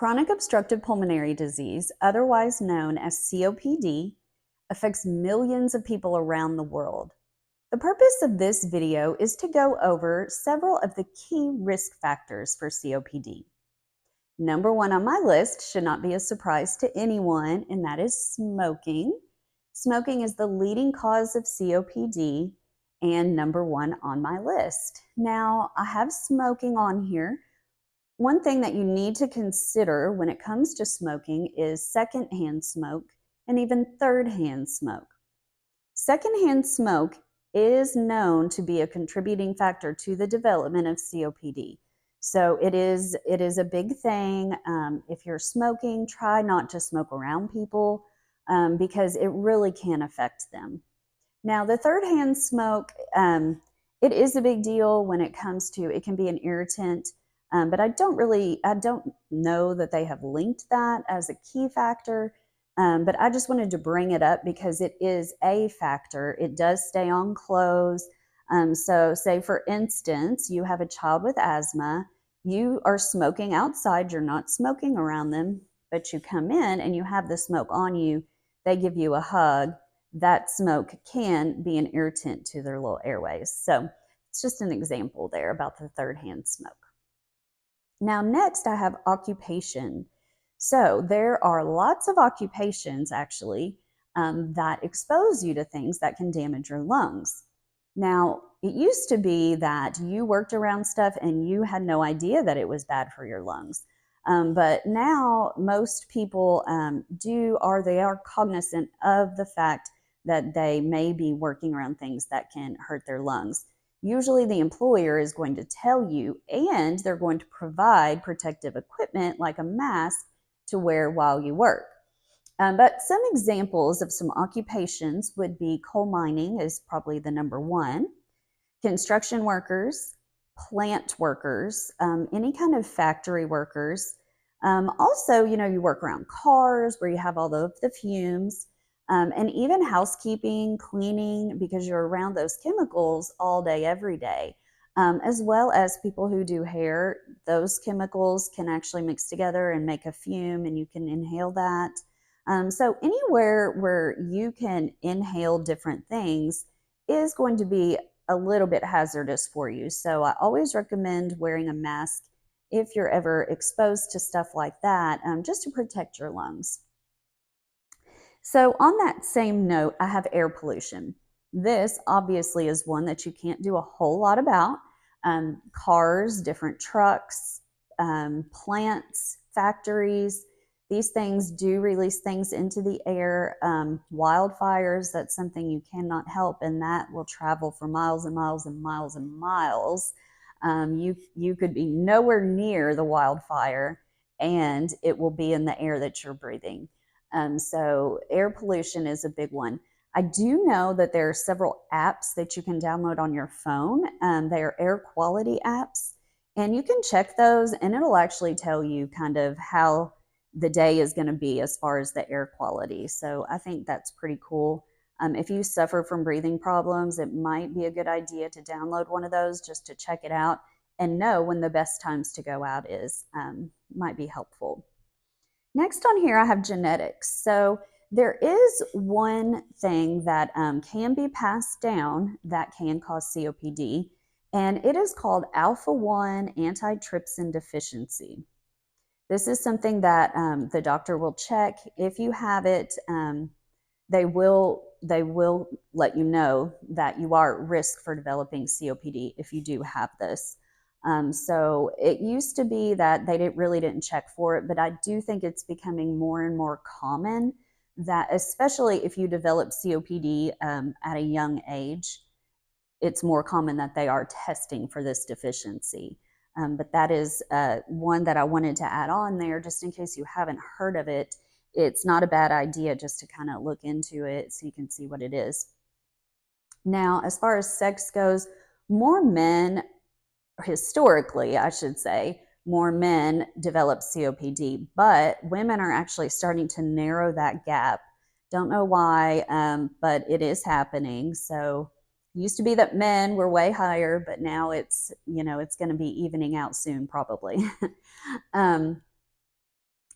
Chronic obstructive pulmonary disease, otherwise known as COPD, affects millions of people around the world. The purpose of this video is to go over several of the key risk factors for COPD. Number one on my list should not be a surprise to anyone, and that is smoking. Smoking is the leading cause of COPD and number one on my list. Now, I have smoking on here. One thing that you need to consider when it comes to smoking is secondhand smoke and even third-hand smoke. Secondhand smoke is known to be a contributing factor to the development of COPD. So it is a big thing. If you're smoking, try not to smoke around people because it really can affect them. Now, the third-hand smoke, it is a big deal when it comes to, it can be an irritant, but I don't know that they have linked that as a key factor. But I just wanted to bring it up because it is a factor. It does stay on clothes. So say for instance, you have a child with asthma, you are smoking outside, you're not smoking around them, but you come in and you have the smoke on you, they give you a hug, that smoke can be an irritant to their little airways. So it's just an example there about the third-hand smoke. Now next I have occupation. So there are lots of occupations actually that expose you to things that can damage your lungs. Now, it used to be that you worked around stuff and you had no idea that it was bad for your lungs. But now most people they are cognizant of the fact that they may be working around things that can hurt their lungs. Usually the employer is going to tell you, and they're going to provide protective equipment like a mask to wear while you work. But some examples of some occupations would be coal mining is probably the number one, construction workers, plant workers, any kind of factory workers. Also, you work around cars where you have all of the fumes, and even housekeeping, cleaning, because you're around those chemicals all day, every day. As well as people who do hair, those chemicals can actually mix together and make a fume, and you can inhale that. So anywhere where you can inhale different things is going to be a little bit hazardous for you. So I always recommend wearing a mask if you're ever exposed to stuff like that, just to protect your lungs. So on that same note, I have air pollution. This obviously is one that you can't do a whole lot about. Cars, different trucks, plants, factories, these things do release things into the air. Wildfires, that's something you cannot help, and that will travel for miles and miles and miles and miles. You could be nowhere near the wildfire, and it will be in the air that you're breathing. So air pollution is a big one. I do know that there are several apps that you can download on your phone. They are air quality apps, and you can check those, and it'll actually tell you kind of how the day is going to be as far as the air quality. So I think that's pretty cool. If you suffer from breathing problems, it might be a good idea to download one of those just to check it out and know when the best times to go out is. Might be helpful. Next on here, I have genetics. So there is one thing that can be passed down that can cause COPD, and it is called alpha-1 antitrypsin deficiency. This is something that the doctor will check. If you have it, they will let you know that you are at risk for developing COPD if you do have this. So it used to be that they really didn't check for it, but I do think it's becoming more and more common that, especially if you develop COPD at a young age, it's more common that they are testing for this deficiency. But that is one that I wanted to add on there just in case you haven't heard of it. It's not a bad idea just to kind of look into it so you can see what it is. Now, as far as sex goes, more men, historically, I should say, more men develop COPD, but women are actually starting to narrow that gap. Don't know why, but it is happening. So it used to be that men were way higher, but now it's going to be evening out soon, probably.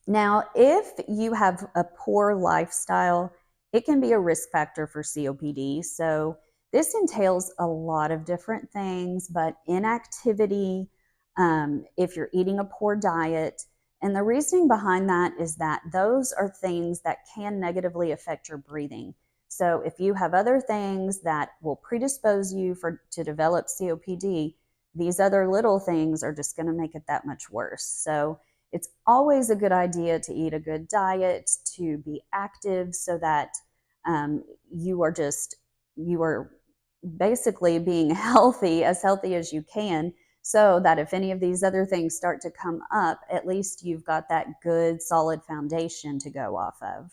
Now, if you have a poor lifestyle, it can be a risk factor for COPD. So, this entails a lot of different things, but inactivity, if you're eating a poor diet, and the reasoning behind that is that those are things that can negatively affect your breathing. So, if you have other things that will predispose you to develop COPD, these other little things are just going to make it that much worse. So, it's always a good idea to eat a good diet, to be active so that you are just, you are basically being healthy as you can, so that if any of these other things start to come up, at least you've got that good solid foundation to go off of.